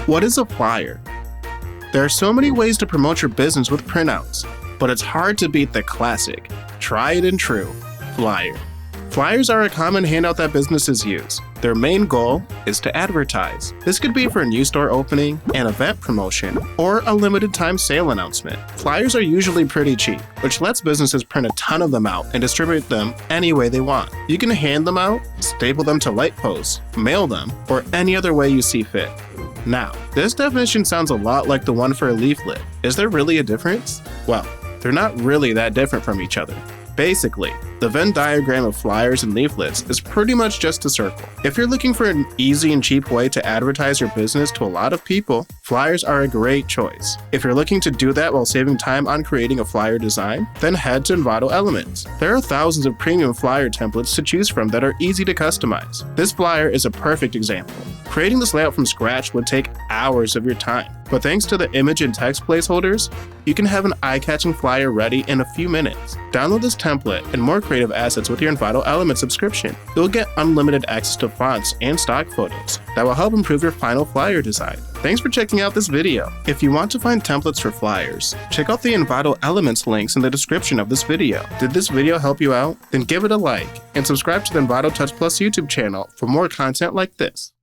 What is a flyer? There are so many ways to promote your business with printouts, but it's hard to beat the classic, tried and true, flyer. Flyers are a common handout that businesses use. Their main goal is to advertise. This could be for a new store opening, an event promotion, or a limited time sale announcement. Flyers are usually pretty cheap, which lets businesses print a ton of them out and distribute them any way they want. You can hand them out, staple them to light posts, mail them, or any other way you see fit. Now, this definition sounds a lot like the one for a leaflet. Is there really a difference? Well, they're not really that different from each other. Basically, the Venn diagram of flyers and leaflets is pretty much just a circle. If you're looking for an easy and cheap way to advertise your business to a lot of people, flyers are a great choice. If you're looking to do that while saving time on creating a flyer design, then head to Envato Elements. There are thousands of premium flyer templates to choose from that are easy to customize. This flyer is a perfect example. Creating this layout from scratch would take hours of your time, but thanks to the image and text placeholders, you can have an eye-catching flyer ready in a few minutes. Download this template and more creative assets with your Envato Elements subscription. You'll get unlimited access to fonts and stock photos that will help improve your final flyer design. Thanks for checking out this video. If you want to find templates for flyers, check out the Envato Elements links in the description of this video. Did this video help you out? Then give it a like and subscribe to the Envato Tuts Plus YouTube channel for more content like this.